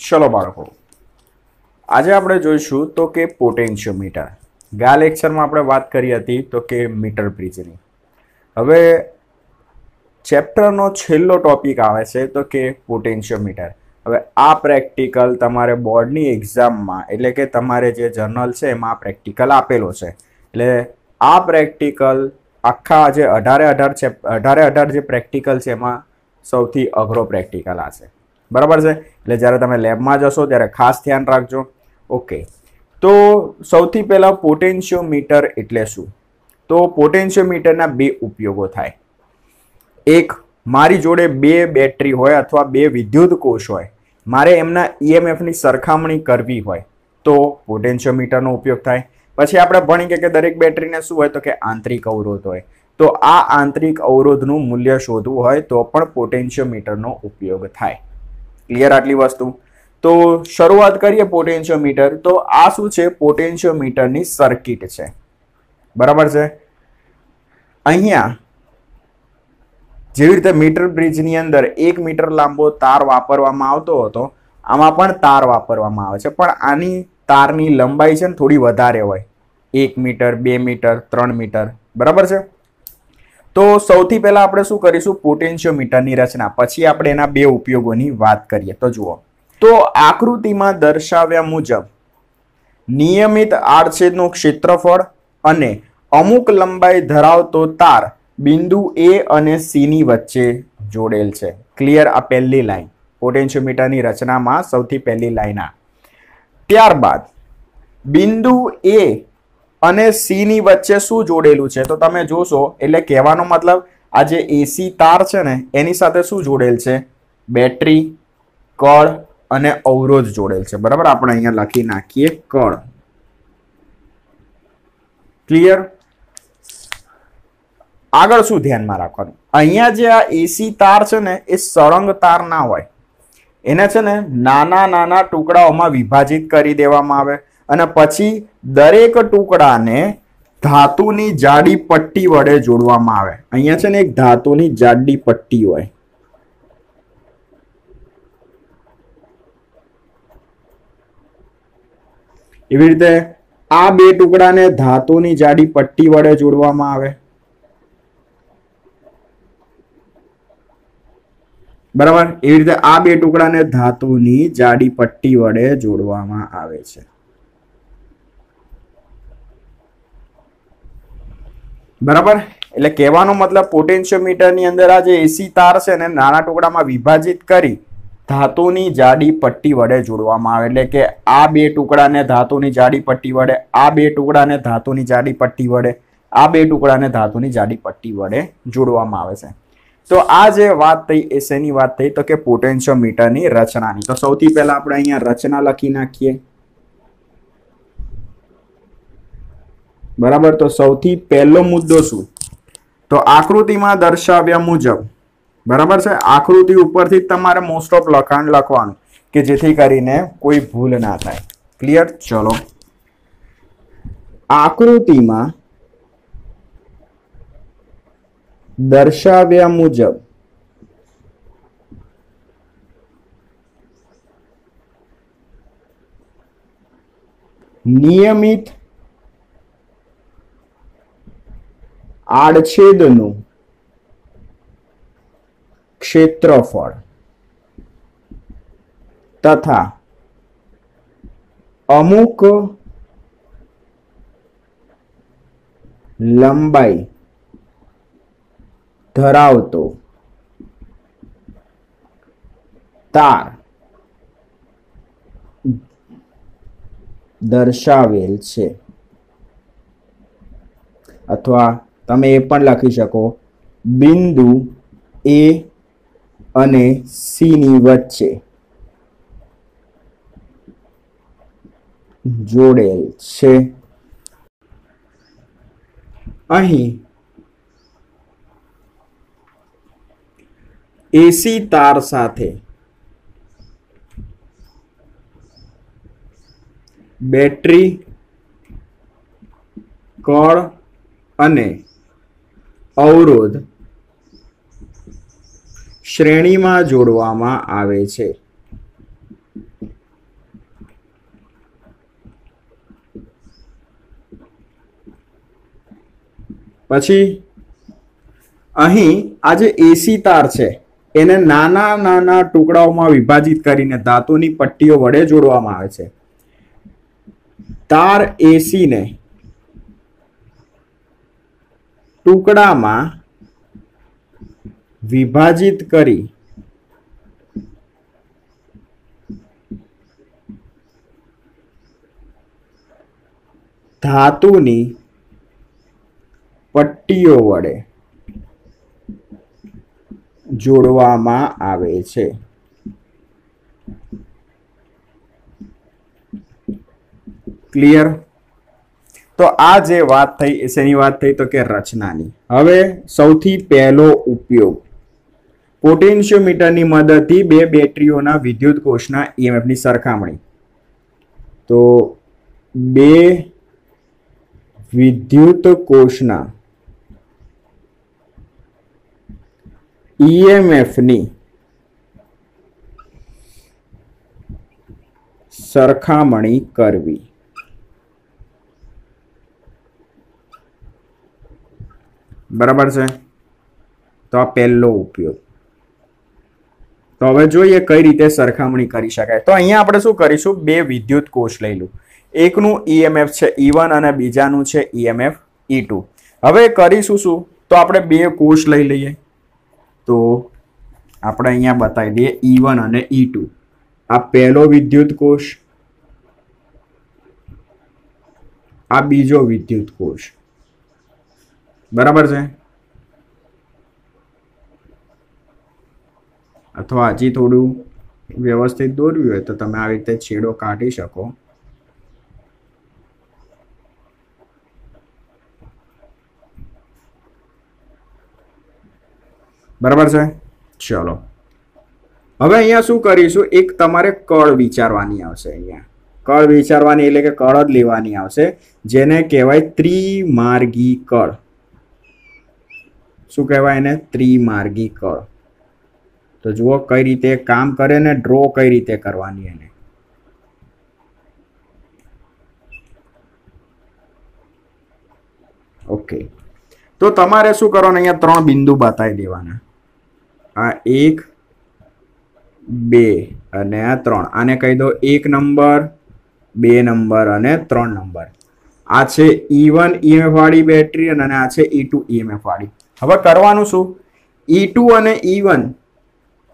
चलो बाळको, आज આપણે જોઈશું તો કે પોટેન્શિયોમીટર। ગયા લેક્ચરમાં આપણે વાત કરી હતી તો કે મીટર બ્રિજની। હવે ચેપ્ટરનો છેલ્લો ટોપિક આવે છે તો કે પોટેન્શિયોમીટર। હવે આ પ્રેક્ટિકલ તમારે બોર્ડની એક્ઝામમાં એટલે કે તમારે જે જર્નલ છે એમાં પ્રેક્ટિકલ આપેલો છે, એટલે આ પ્રેક્ટિકલ આખા જે 18 જે પ્રેક્ટિકલ છે એમાં સૌથી અઘરો પ્રેક્ટિકલ આ છે, બરાબર છે। એટલે જ્યારે તમે લેબમાં જશો ત્યારે ખાસ ધ્યાન રાખજો। ઓકે, તો સૌથી પહેલા પોટેન્શિયોમીટર એટલે શું? તો પોટેન્શિયોમીટરના બે ઉપયોગો થાય। એક, મારી જોડે બે બેટરી હોય અથવા બે વિદ્યુત કોષ હોય, મારે એમના ઈએમએફની સરખામણી કરવી હોય તો પોટેન્શિયોમીટરનો ઉપયોગ થાય। પછી આપણે ભણી કે દરેક બેટરીને શું હોય તો કે આંતરિક અવરોધ હોય, તો આ આંતરિક અવરોધનું મૂલ્ય શોધવું હોય તો પણ પોટેન્શિયોમીટરનો ઉપયોગ થાય। ક્લિયર આટલી વસ્તુ? તો શરૂઆત કરીએ પોટેન્શિયોમીટર। તો આ શું છે? પોટેન્શિયોમીટરની સર્કિટ છે, બરાબર છે। અહીંયા જેવી રીતે મીટર બ્રિજની અંદર 1 મીટર લાંબો તાર વાપરવામાં આવતો હતો, આમાં પણ તાર વાપરવામાં આવે છે, પણ આની તારની લંબાઈ છે ને થોડી વધારે હોય, 1 મીટર 2 મીટર 3 મીટર, બરાબર છે। તો સૌથી પહેલા આપણે શું કરીશું? પોટેન્શિયોમીટરની રચના, પછી આપણે એના બે ઉપયોગોની વાત કરીએ। તો જુઓ, તો આકૃતિમાં દર્શાવ્યા મુજબ નિયમિત આડછેદનું ક્ષેત્રફળ અને અમુક લંબાઈ ધરાવતો તાર બિંદુ A અને C ની વચ્ચે જોડેલ છે। ક્લિયર? આ પહેલી લાઈન પોટેન્શિયોમીટરની રચનામાં સૌથી પહેલી લાઈન આ। ત્યારબાદ બિંદુ A અને C ની વચ્ચે શું જોડેલું છે? તો તમે જોશો, એટલે કહેવાનો મતલબ આ જે AC તાર છે ને એની સાથે શું જોડેલ છે? બેટરી, કળ અને અવરોધ જોડેલ છે, બરાબર। આપણે અહીંયા લખી નાખીએ કળ। ક્લિયર? આગળ શું ધ્યાનમાં રાખવાનું? અહીંયા જે આ AC તાર છે ને એ સળંગ તાર ના હોય, એને છે ને નાના નાના ટુકડાઓમાં વિભાજિત કરી દેવામાં આવે અને પછી દરેક ટુકડાને ધાતુની જાડી પટ્ટી વડે જોડવામાં આવે। અહીંયા છે ને એક ધાતુની જાડી પટ્ટી હોય, એવી રીતે આ બે ટુકડાને ધાતુની જાડી પટ્ટી વડે જોડવામાં આવે, બરાબર। એવી રીતે આ બે ટુકડાને ધાતુની જાડી પટ્ટી વડે જોડવામાં આવે છે, બરાબર। એટલે કહેવાનો મતલબ પોટેન્શિયોમીટરની અંદર આ જે AC તાર છે ને નાના ટુકડામાં વિભાજિત કરી ધાતુની જાડી પટ્ટી વડે જોડવામાં આવે, એટલે કે આ બે ટુકડાને ધાતુની જાડી પટ્ટી વડે, આ બે ટુકડાને ધાતુની જાડી પટ્ટી વડે, આ બે ટુકડાને ધાતુની જાડી પટ્ટી વડે જોડવામાં આવે છે। તો આ જે વાત થઈ એ શેની વાત થઈ? તો કે પોટેન્શિયોમીટરની રચનાની। તો સૌથી પહેલા આપણે અહીંયા રચના લખી નાખીએ, બરાબર। તો સૌથી પહેલો મુદ્દો શું? તો આકૃતિમાં દર્શાવ્યા મુજબ, બરાબર છે। આકૃતિ ઉપરથી તમારે મોસ્ટ ઓફ લખાણ લખવાનું કે જેથી કરીને કોઈ ભૂલ ના થાય। ક્લિયર? ચલો, આકૃતિમાં દર્શાવ્યા મુજબ નિયમિત આડછેદનું ક્ષેત્રફળ તથા અમુક લંબાઈ ધરાવતો તાર દર્શાવેલ છે, અથવા તમે એ પણ લખી શકો બિંદુ A અને C ની વચ્ચે જોડેલ છે। અહીં AC તાર સાથે બેટરી, કળ અને અવરોધ શ્રેણીમાં જોડવામાં આવે છે। પછી અહીં આ જે એસી તાર છે એને નાના નાના ટુકડાઓમાં વિભાજિત કરીને ધાતુની પટ્ટીઓ વડે જોડવામાં આવે છે. તાર એસી ને ટુકડામાં વિભાજિત કરી ધાતુની પટ્ટીઓ વડે જોડવામાં આવે છે. ક્લિયર? તો આ જે વાત થઈ એની વાત થઈ તો કે રચનાની. હવે સૌથી પહેલો ઉપયોગ પોટેન્શિયોમીટરની મદદથી બે બેટરીઓના વિદ્યુત કોષના ઈએમએફની સરખામણી. તો બે વિદ્યુત કોષના ઈએમએફની સરખામણી કરવી. બરાબર છે? તો આ પહેલો ઉપયોગ. તો હવે જોઈએ કઈ રીતે સરખામણી કરી શકાય. તો અહીંયા આપણે શું કરીશું, બે વિદ્યુત કોષ લઈ લઉં. એકનું ઈએમએફ છે E1 અને બીજાનું છે ઈએમએફ E2. હવે કરીશું શું, તો આપણે બે કોષ લઈ લઈએ. તો આપણે અહીંયા બતાવી દઈએ E1 અને E2. આ પહેલો વિદ્યુત કોષ, આ બીજો વિદ્યુત કોષ. બરાબર છે? અથવા હજી થોડું વ્યવસ્થિત દોરવું હોય તો તમે આવી રીતે છેડો કાઢી શકો. બરાબર છે? ચલો હવે અહીંયા શું કરીશું, એક તમારે કળ વિચારવાની આવશે. અહીંયા કળ વિચારવાની એટલે કે કળ જ લેવાની આવશે, જેને કહેવાય ત્રિમાર્ગી કળ. શું કહેવાય એને? ત્રિમાર્ગી કળ. તો જુઓ કઈ રીતે કામ કરે ને ડ્રો કઈ રીતે કરવાની એને. ઓકે, તો તમારે શું કરવાનું, અહીંયા ત્રણ બિંદુ બતાવી દેવાના. આ 1 2 અને આ 3. આને કહી દો 1 નંબર, 2 નંબર અને 3 નંબર. આ છે E1 EMF વાળી બેટરી અને આ છે E2 EMF વાળી. હવે કરવાનું શું, E2 અને E1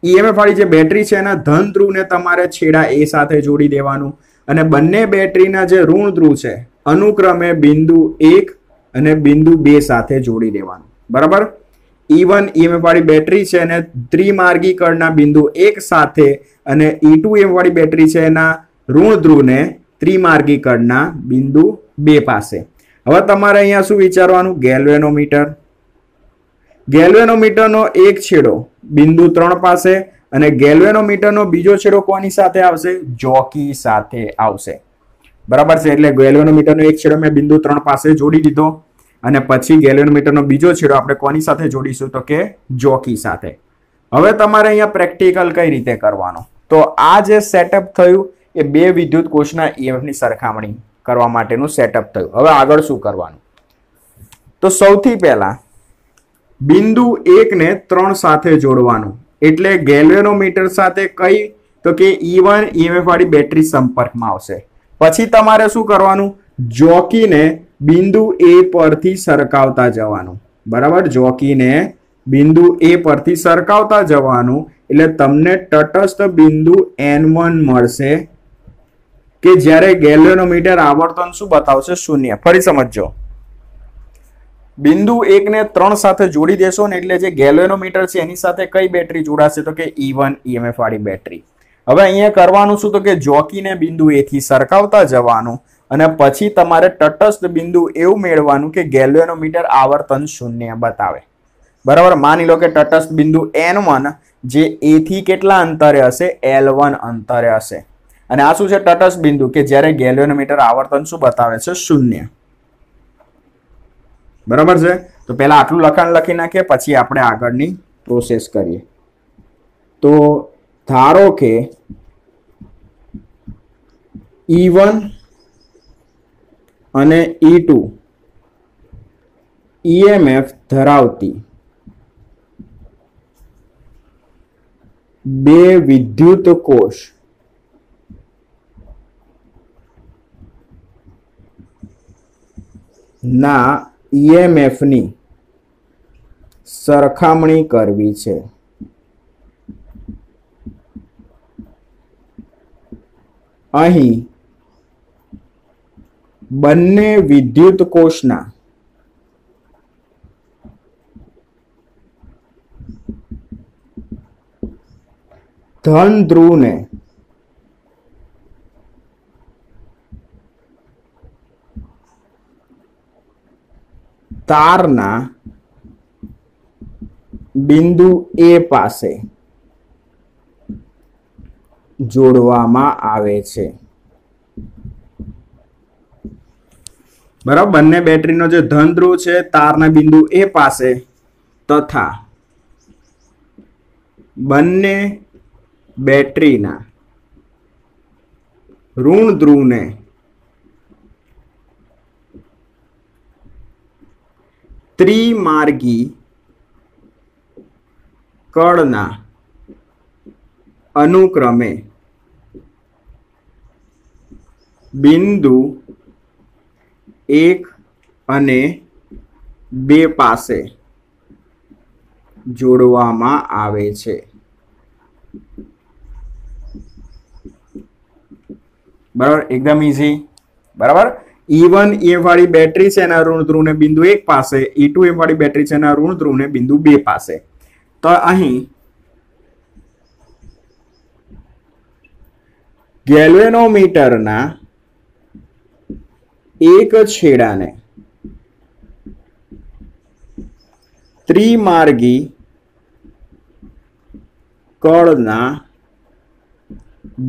EMF વાળી જે બેટરી છે એના ધન ધ્રુવને તમારે છેડા A સાથે જોડી દેવાનું અને બંને બેટરીના જે ઋણ ધ્રુવ છે અનુક્રમે બિંદુ 1 અને બિંદુ 2 સાથે જોડી દેવાનું. બરાબર? E1 EMF વાળી બેટરી છે અને ત્રિમાર્ગી કળના બિંદુ 1 સાથે અને E2 EMF વાળી બેટરી છે એના ઋણ ધ્રુવને ત્રિમાર્ગી કળના બિંદુ 2 પાસે. હવે તમારે અહીંયા શું વિચારવાનું, ગેલ્વેનોમીટર. ગેલ્વેનોમીટરનો એક છેડો બિંદુ 3 પાસે અને ગેલ્વેનોમીટરનો બીજો છેડો કોની સાથે આવશે, જોકી સાથે આવશે. બરાબર છે? એટલે ગેલ્વેનોમીટરનો એક છેડો મેં બિંદુ 3 પાસે જોડી દીધો અને પછી ગેલ્વેનોમીટરનો બીજો છેડો આપણે કોની સાથે જોડીશું, તો કે જોકી સાથે. હવે તમારે અહીંયા પ્રેક્ટિકલ કઈ રીતે કરવાનો, તો આ જે સેટઅપ થયું એ બે વિદ્યુત કોષના ઈએમએફની સરખામણી કરવા માટેનું સેટઅપ થયું. હવે આગળ શું કરવાનું, તો સૌથી પહેલા બિંદુ 1 ને 3 સાથે જોડવાનું. એટલે ગેલ્વેનોમીટર સાથે કઈ, તો કે E1 EMF વાળી બેટરી સંપર્કમાં આવશે. પછી તમારે શું કરવાનું, જોકીને બિંદુ A પરથી સરકાવતા જવાનું. બરાબર? જોકીને બિંદુ A પરથી સરકાવતા જવાનું એટલે તમને તટસ્થ બિંદુ N1 મળશે કે જ્યારે ગેલ્વેનોમીટર આવર્તન શું બતાવશે, 0. ફરી સમજજો, બિંદુ 1 ને 3 સાથે જોડી દેશો ને એટલે જે ગેલ્વેનોમીટર છે એની સાથે કઈ બેટરી જોડાશે, તો કે E1 EMF વાળી બેટરી. હવે અહીંયા કરવાનું શું, તો કે જોકીને બિંદુ A થી સરકાવતા જવાનું અને પછી તમારે તટસ્થ બિંદુ એવું મેળવવાનું કે ગેલ્વેનોમીટર આવર્તન 0 બતાવે. બરાબર? માની લો કે તટસ્થ બિંદુ N1 જે A થી કેટલા અંતરે હશે, L1 અંતરે હશે અને આ શું છે, તટસ્થ બિંદુ કે જ્યારે ગેલ્વેનોમીટર આવર્તન શું બતાવે છે, 0. બરાબર છે? તો પહેલા આટલું લખાણ લખી નાખીએ પછી આપણે આગળની પ્રોસેસ કરીએ. તો ધારો કે E1 અને E2 ईएमएफ ધરાવતી બે વિદ્યુત કોષ ના ईएमएफ ની સરખામણી કરવી છે। અહીં બંને વિદ્યુત કોષના ધન ધ્રુવને તારના બિંદુ એ પાસે જોડવામાં આવે છે। બરાબર, બંને બેટરીનો જે ધન ધ્રુવ છે તારના બિંદુ એ પાસે તથા બંને બેટરીના ઋણ ધ્રુવને ત્રિમાર્ગી કળના અનુક્રમે બિંદુ 1 અને 2 પાસે જોડવામાં આવે છે। બરાબર, એકદમ ઈઝી। બરાબર, E1 EF વાળી બેટરી છે એના ઋણ ધ્રુવને બિંદુ 1 પાસે, E2 EF વાળી બેટરી છે એના ઋણ ધ્રુવને બિંદુ 2 પાસે। તો અહીં ગેલ્વેનોમીટરના એક છેડાને ત્રિમાર્ગી કળના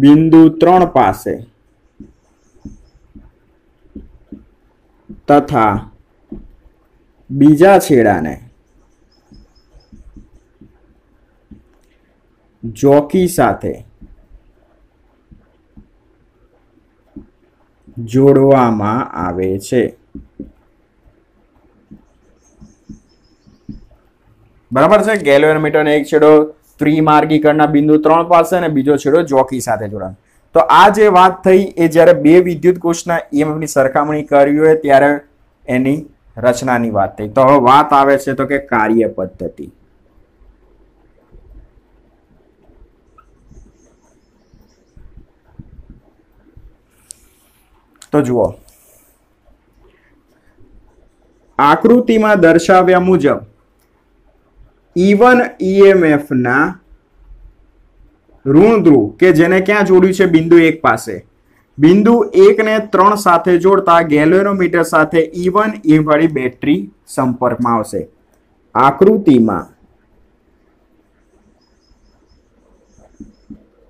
બિંદુ 3 પાસે તથા બીજા છેડાને જોકી સાથે જોડવામાં આવે છે। બરાબર છે, ગેલ્વેનોમીટરનો એક છેડો ત્રિમાર્ગી કળના બિંદુ 3 પાસે અને બીજો છેડો જોકી સાથે જોડાણ। તો આ જે વાત થઈ એ જ્યારે બે વિદ્યુત કોષના ईएमएफ ની સરખામણી કરવી હોય ત્યારે એની રચનાની વાત થઈ। તો હવે વાત આવે છે તો કે કાર્ય પદ્ધતિ। તો જુઓ, આકૃતિમાં દર્શાવ્યા મુજબ E1 EMF ના ઋણ ધ્રુવ કે જેને ક્યાં જોડ્યું છે બિંદુ 1 પાસે, બિંદુ 1 ને 3 સાથે જોડતા ગેલ્વેનોમીટર સાથે E1 EMF વાળી બેટરી સંપર્કમાં આવશે। આકૃતિમાં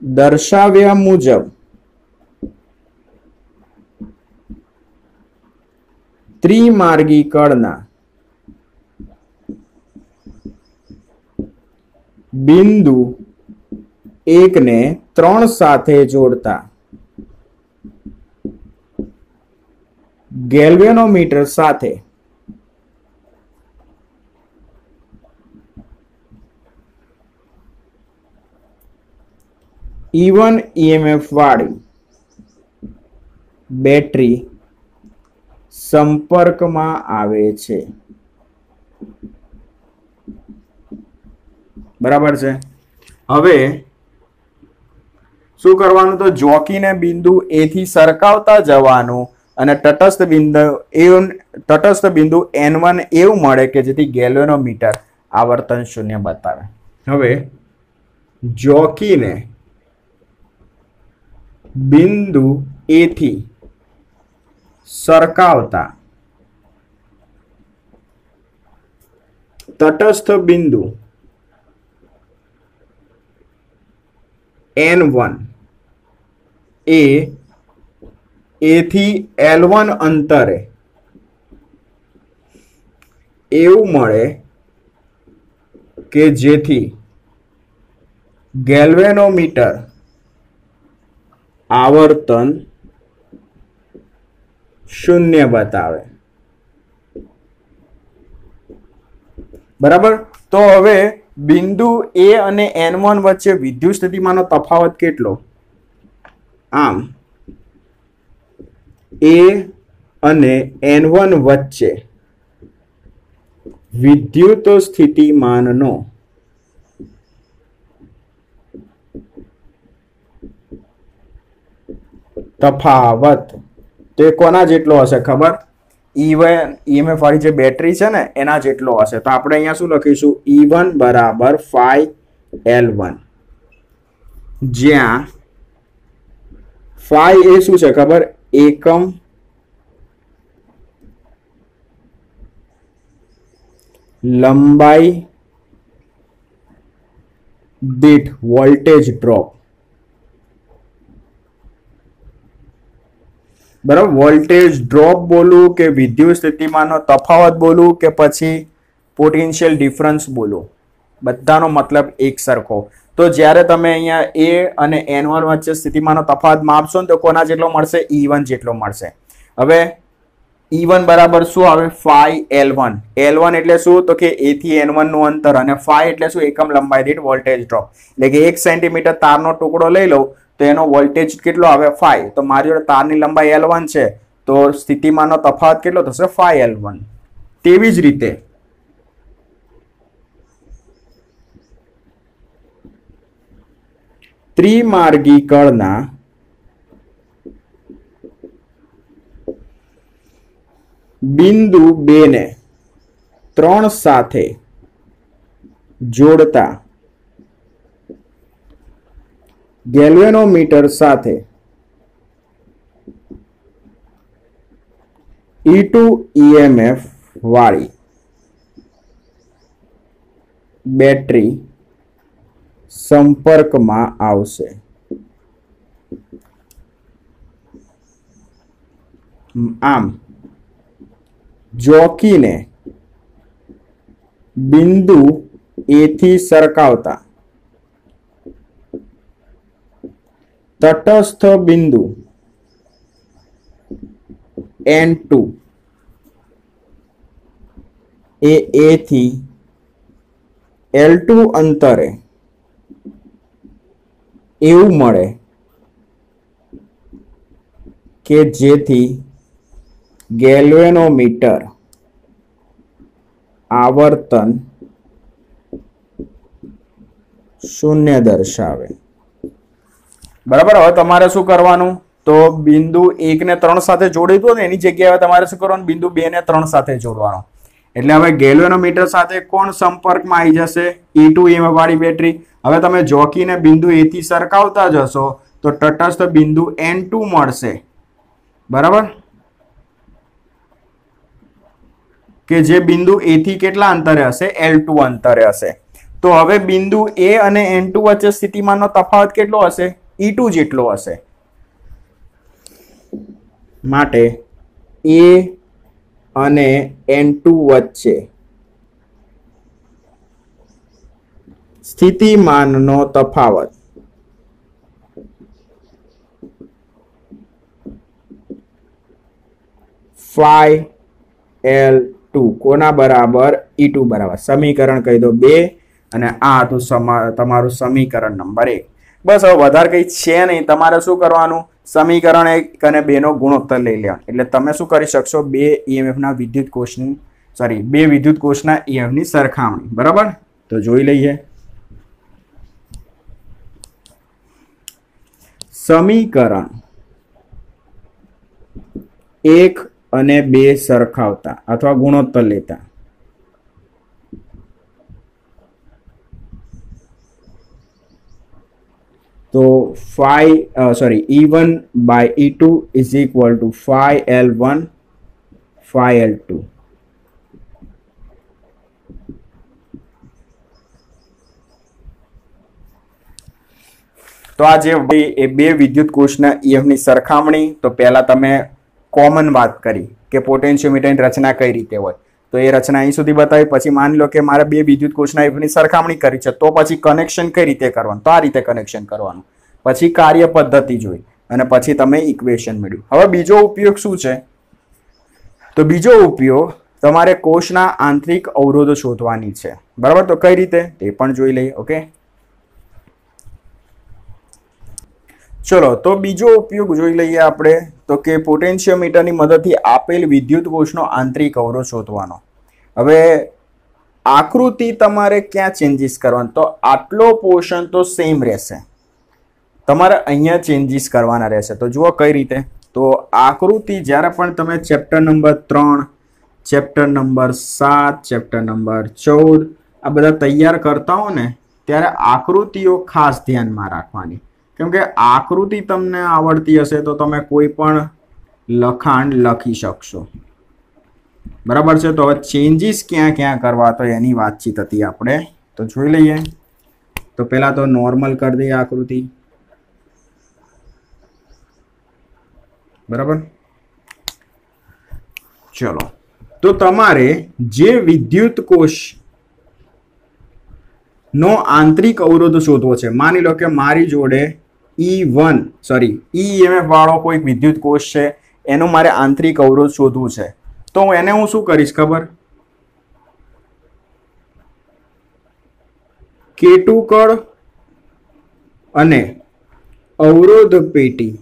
દર્શાવ્યા મુજબ ત્રિમાર્ગી કળના બિંદુ 1 ને 3 સાથે જોડતા ગેલ્વેનોમીટર સાથે E1 EMF વાળી બેટરી સંપર્કમાં આવે છે। બરાબર છે। હવે શું કરવાનું, તો જોકીને બિંદુ એ થી સરકાવતા જવાનું અને તટસ્થ બિંદુ N1 એવું મળે કે જેથી ગેલ્વેનોમીટર આવર્તન 0 બતાવે। હવે જોકીને બિંદુ એ થી સરકાવતા તટસ્થ બિંદુ N1 એ થી L1 અંતરે એવું મળે કે જેથી ગેલ્વેનોમીટર આવર્તન 0 બતાવે। બરાબર. તો હવે બિંદુ A અને N1 વચ્ચે વિદ્યુત સ્થિતિમાનનો તફાવત કેટલો? આમ A અને N1 વચ્ચે વિદ્યુત સ્થિતિમાનનો તફાવત તે કોના જેટલો હશે ખબર? E1 EMF વાળી જે બેટરી છે ને એના જેટલો હશે. તો આપણે અહીંયા શું લખીશું? E1 બરાબર phi L1, જ્યાં phi એ શું છે ખબર? એકમ લંબાઈ દીઠ વોલ્ટેજ ડ્રોપ. બરાબર. વોલ્ટેજ ડ્રોપ બોલું કે વિદ્યુત સ્થિતિમાનનો તફાવત બોલું કે પછી પોટેન્શિયલ ડિફરન્સ બોલું, બધાનો મતલબ એક સરખો. તો જ્યારે તમે અહીંયા A અને N1 વચ્ચે સ્થિતિમાનનો તફાવત માપશો ને તો કોના જેટલો મળશે? E1 જેટલો મળશે. હવે E1 બરાબર શું આવે? phi L1. L1 એટલે શું? તો કે A થી N1 નું અંતર, અને phi એટલે શું? એકમ લંબાઈ દીઠ વોલ્ટેજ ડ્રોપ. એટલે કે 1 સેન્ટીમીટર તારનો ટુકડો લઈ લઉં તો એનો વોલ્ટેજ કેટલો આવે? phi. તો મારી જોડે તારની લંબાઈ L1 છે તો સ્થિતિમાનનો તફાવત કેટલો થશે? phi L1. તેવી જ રીતે ત્રિમાર્ગી કળના બિંદુ 2 ને 3 સાથે જોડતા ગેલ્વેનોમીટર સાથે E2 EMF વાળી બેટરી સંપર્કમાં આવશે. આમ જોકીને બિંદુ A થી સરકાવતા તટસ્થ બિંદુ N2 એ A થી L2 અંતરે એવું મળે કે જેથી ગેલ્વેનોમીટર આવર્તન 0 દર્શાવે. બરાબર. હવે તમારે શું કરવાનું? તો બિંદુ 1 ને 3 સાથે જોડી દો ને એની જગ્યાએ તમારે શું કરવાનું? બિંદુ 2 ને 3 સાથે જોડવાનો. એટલે હવે ગેલ્વેનોમીટર સાથે કોણ સંપર્કમાં આવી જશે? E2 EMF વાળી બેટરી. હવે તમે જોકીને બિંદુ A થી સરકાવતા જશો તો તટસ્થ બિંદુ N2 મળશે. બરાબર. કે જે બિંદુ A થી કેટલા અંતરે હશે? L2 અંતરે હશે. તો હવે બિંદુ A અને N2 વચ્ચે સ્થિતિમાનનો તફાવત કેટલો હશે? E2 જેટલો હશે. માટે A અને N2 વચ્ચે સ્થિતિમાનનો તફાવત phi L2 કોના બરાબર? E2 બરાબર. સમીકરણ કહી દો 2 અને આ હતું તમારું સમીકરણ નંબર 1. બસ હવે વધારે કઈ છે નહીં. તમારે શું કરવાનું? સમીકરણ 1 અને 2 નો ગુણોત્તર લઈ લેવાનો. એટલે તમે શું કરી શકશો? 2 EMF ના વિદ્યુત કોષની 2 વિદ્યુત કોષના EMF ની સરખામણી. બરાબર. તો જોઈ લઈએ. સમીકરણ 1 અને 2 સરખાવતા અથવા ગુણોત્તર લેતા તો E1 by E2 is equal to phi L1 phi L2. તો આ જે બે વિદ્યુત કોષના EMF ની સરખામણી. તો પહેલા તમે કોમન વાત કરી કે પોટેન્શિયોમીટરની રચના કઈ રીતે હોય. તો એ રચના અહીં સુધી બતાવી. પછી માની લો કે મારે 2 વિદ્યુત કોષના EMF ની સરખામણી કરી છે તો પછી કનેક્શન કઈ રીતે કરવાનું? તો આ રીતે કનેક્શન કરવાનું. પછી કાર્ય પદ્ધતિ જોઈ અને પછી તમે ઇક્વેશન મેળવ્યું. હવે બીજો ઉપયોગ શું છે? તો બીજો ઉપયોગ તમારે કોષના આંતરિક અવરોધો શોધવાની છે, બરાબર. તો કઈ રીતે તે પણ જોઈ લઈએ. ઓકે, ચલો તો બીજો ઉપયોગ જોઈ લઈએ આપણે, તો કે પોટેન્શિયોમીટરની મદદથી આપેલ વિદ્યુત કોષનો આંતરિક અવરોધ શોધવાનો. હવે આકૃતિ તમારે ક્યાં ચેન્જીસ કરવાનો, તો આટલો પોર્શન તો સેમ રહેશે, તમારે અહીંયા ચેન્જીસ કરવાના રહેશે. તો જુઓ કઈ રીતે. તો આકૃતિ જ્યારે પણ તમે chapter number 3, chapter number 7, chapter number 14 આ બધા તૈયાર કરતા હો ને, ત્યારે આકૃતિઓ ખાસ ધ્યાનમાં રાખવાની. કેમ કે આકૃતિ તમને આવડતી હશે તો તમે કોઈ પણ લખાણ લખી શકશો, બરાબર છે. તો હવે ચેન્જીસ ક્યાં ક્યાં કરવા, તો એની વાતચીત હતી આપણે, તો જોઈ લઈએ. તો પહેલા તો નોર્મલ કરી દઈએ આકૃતિ, બરાબર. ચલો, તો તમારે જે વિદ્યુત કોષ નો આંતરિક અવરોધ શોધવો છે, માની લો કે મારી જોડે EMF વાળો કોઈ વિદ્યુત કોષ છે, એનો મારે આંતરિક અવરોધ શોધવું છે. તો એને હું શું કરીશ ખબર, K2 કળ અને અવરોધ પેટી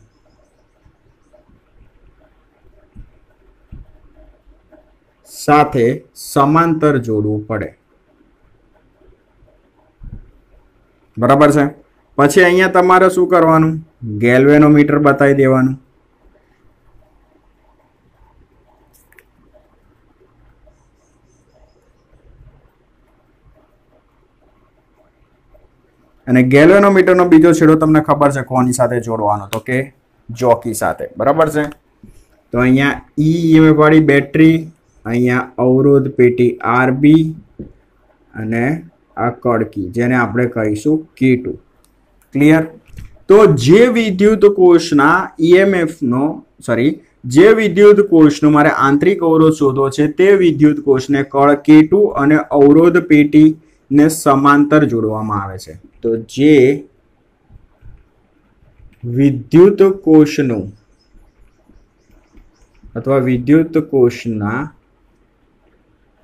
સાથે સમાંતર જોડવું પડે, બરાબર છે. પછી અહીંયા તમારે શું કરવાનું, ગેલ્વેનોમીટર બતાવી દેવાનું. અને ગેલ્વેનોમીટરનો બીજો છેડો તમને ખબર છે કોની સાથે જોડવાનો, તો કે જોકી સાથે, બરાબર છે. તો અહીંયા EMF વાળી બેટરી, અહીંયા અવરોધ પેટી RB અને આ કડકી જેને આપણે કહીશું K2. ક્લિયર. તો જે વિદ્યુત કોષના જે વિદ્યુત કોષનો મારે આંતરિક અવરોધ શોધવો છે, તે વિદ્યુત કોષને કળ K2 અને અવરોધ પેટીને સમાંતર જોડવામાં આવે છે. તો જે વિદ્યુત કોષનું અથવા વિદ્યુત કોષના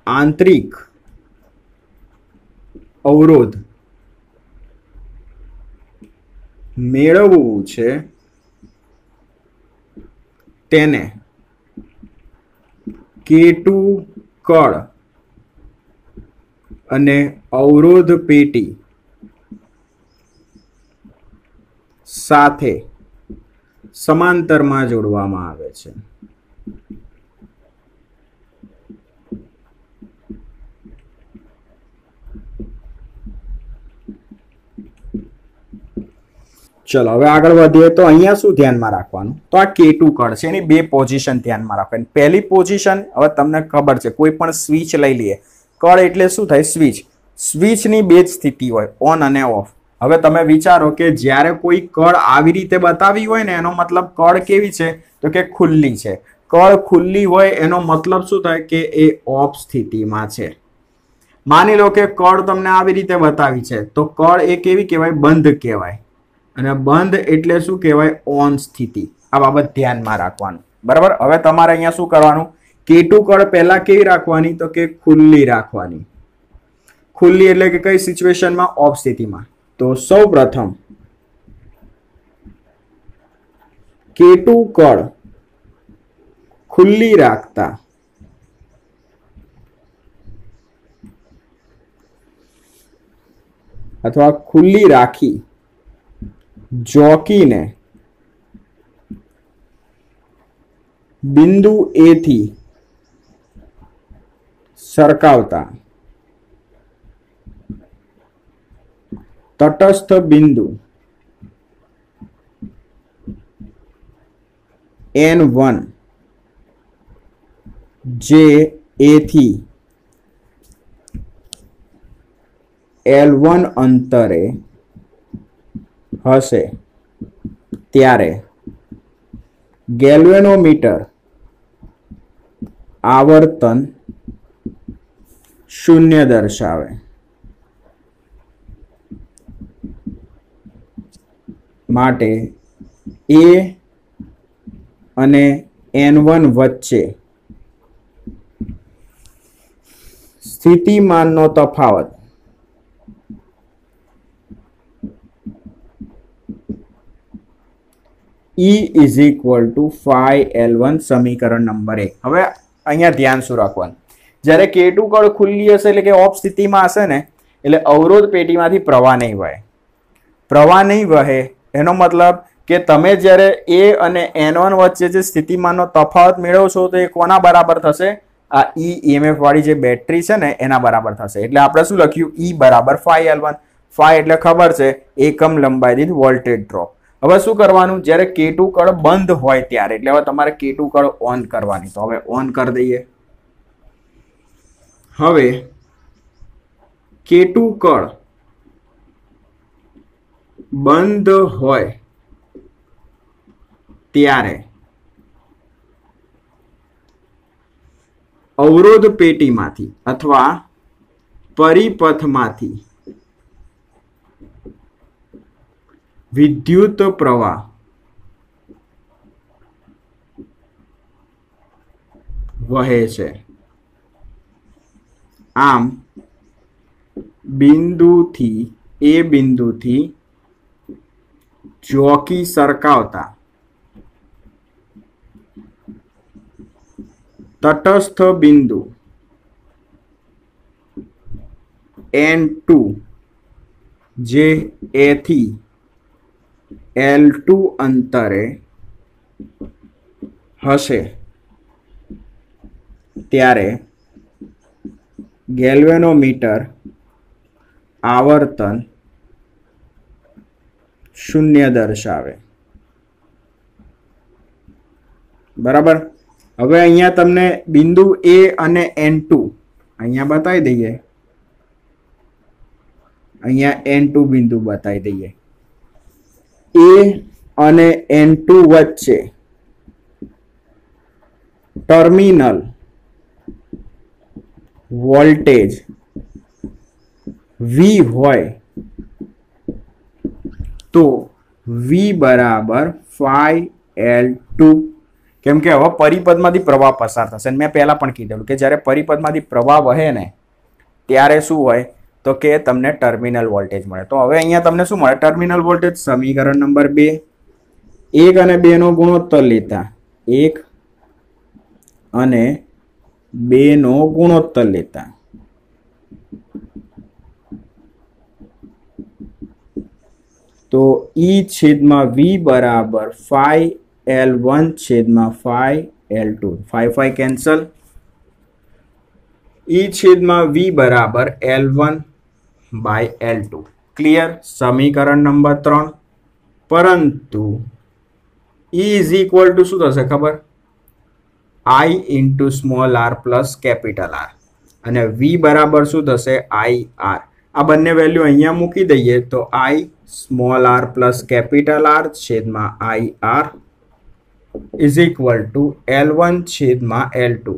આંતરિક અવરોધ મેળવવું છે, તેને K2 કળ અને અવરોધ પેટી સાથે સમાંતરમાં જોડવામાં આવે છે. ચલો હવે આગળ વધીએ. તો અહીંયા શું ધ્યાનમાં રાખવાનું, તો આ K2 કળ છે, એની બે પોઝિશન ધ્યાનમાં રાખવાની. પહેલી પોઝિશન, હવે તમને ખબર છે, કોઈ પણ સ્વિચ લઈ લઈએ, કળ એટલે શું થાય, સ્વિચની બે જ સ્થિતિ હોય, ઓન અને ઓફ. હવે તમે વિચારો કે જ્યારે કોઈ કળ આવી રીતે બતાવી હોય ને, એનો મતલબ કળ કેવી છે, તો કે ખુલ્લી છે. કળ ખુલ્લી હોય એનો મતલબ શું થાય, કે એ ઓફ સ્થિતિમાં છે. માની લો કે કળ તમને આવી રીતે બતાવી છે, તો કળ એ કેવી કહેવાય, બંધ કહેવાય. અને બંધ એટલે શું કહેવાય, ઓન સ્થિતિ. આ બાબત ધ્યાનમાં રાખવાનું, બરાબર. હવે તમારે અહીંયા શું કરવાનું, K2 કળ પહેલા કેવી રાખવાની, તો કે ખુલ્લી રાખવાની. ખુલ્લી એટલે કે કઈ સિચ્યુએશનમાં, ઓફ સ્થિતિમાં. તો સૌ પ્રથમ K2 કળ ખુલ્લી રાખતા અથવા ખુલ્લી રાખી જોકીને બિંદુ A થી સરકાવતા તટસ્થ બિંદુ N1 જે A થી L1 અંતરે હશે ત્યારે ગેલ્વેનોમીટર આવર્તન 0 દર્શાવે. માટે A અને N1 વચ્ચે સ્થિતિમાનનો તફાવત E is equal to phi L1 સમીકરણ નંબર 1. હવે અહીંયા ધ્યાન શું રાખવાનું, જ્યારે K2 કળ ખુલ્લી હશે એટલે કે ઓફ સ્થિતિમાં હશે ને, એટલે અવરોધ પેટીમાંથી પ્રવાહ નહીં વહે. પ્રવાહ નહીં વહે એનો મતલબ કે તમે જ્યારે A અને N1 વચ્ચે જે સ્થિતિમાનનો તફાવત મેળવશો તો એ કોના બરાબર થશે? આ EMF વાળી જે બેટરી છે ને એના બરાબર થશે. એટલે આપણે શું લખ્યું? E બરાબર phi L1. phi એટલે ખબર છે એકમ લંબાઈ દીઠ વોલ્ટેજ ડ્રોપ. હવે શું કરવાનું, જ્યારે K2 કળ બંધ હોય ત્યારે, એટલે હવે તમારે K2 કળ ઓન કરવાની. તો હવે ઓન કરી દઈએ. હવે K2 કળ બંધ હોય ત્યારે અવરોધ પેટીમાંથી અથવા પરિપથમાંથી વિદ્યુત પ્રવાહ વહે છે. આમ બિંદુથી એ બિંદુથી ચોકી સરકાવતા તટસ્થ બિંદુ N2 જે A થી L2 અંતરે હશે ત્યારે ગેલ્વેનોમીટર આવર્તન 0 દર્શાવે. બરાબર. હવે અહીંયા તમને બિંદુ A અને N2 અહીંયા બતાવી દઈએ. અહીંયા N2 બિંદુ બતાવી દઈએ. A અને N2 વચ્ચે ટર્મિનલ વોલ્ટેજ V હોય તો V બરાબર phi L2. કેમ કે હવે પરિપથમાંથી પ્રવાહ પસાર થશે. મેં પહેલા પણ કીધેલું કે જ્યારે પરિપથમાંથી પ્રવાહ વહે ને ત્યારે શું હોય તો કે તમને ટર્મિનલ વોલ્ટેજ મળે. તો હવે અહીંયા તમને શું મળે? Terminal voltage. સમીકરણ નંબર 2, 1 અને 2 નો ગુણોત્તર લેતા, 1 અને 2 નો ગુણોત્તર લેતા તો E છેદમાં V બરાબર phi L1 છેદમાં phi L2. phi cancel. E છેદમાં V બરાબર L1 બાય L2. ક્લિયર. સમીકરણ નંબર 3. પરંતુ E ઇઝ ઇક્વલ ટુ શું થશે ખબર? I into small r plus capital R. અને V બરાબર શું થશે? IR. આ બંને વેલ્યુ અહીંયા મૂકી દઈએ તો I small r plus capital R છેદમાં IR is equal to L1 છેદમાં L2.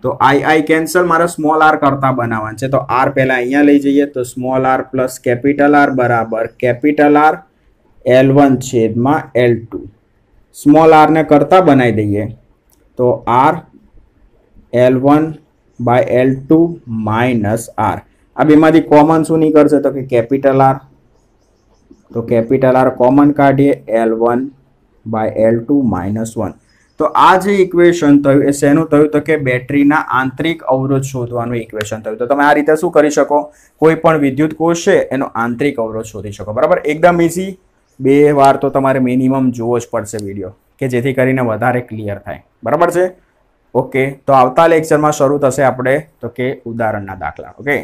તો I કેન્સલ, મારે સ્મોલ r કરતા બનાવવાનું છે તો r પહેલા અહીંયા લઈ જઈએ તો small r plus capital R બરાબર કેપિટલ R L1 છેદમાં L2. સ્મોલ r ને કરતા બનાવી દઈએ તો R L1 by L2 minus R. આ બેમાંથી કોમન શું નીકળશે તો કે કેપિટલ R. તો કેપિટલ R કોમન કાઢીએ, L1 બાય L2 માઇનસ 1. તો આ જે ઇક્વેશન થયું એ શેનું થયું તો કે બેટરીના આંતરિક અવરોધ શોધવાનું ઇક્વેશન થયું. તો તમે આ રીતે શું કરી શકો? કોઈ પણ વિદ્યુત કોષ છે એનો આંતરિક અવરોધ શોધી શકો. બરાબર. એકદમ ઇઝી. 2 વાર તો તમારે મિનિમમ જોવો જ પડશે વિડીયો કે જેથી કરીને વધારે ક્લિયર થાય. બરાબર છે. ઓકે. તો આવતા લેક્ચરમાં શરૂ થશે આપણે તો કે ઉદાહરણના દાખલા. ઓકે.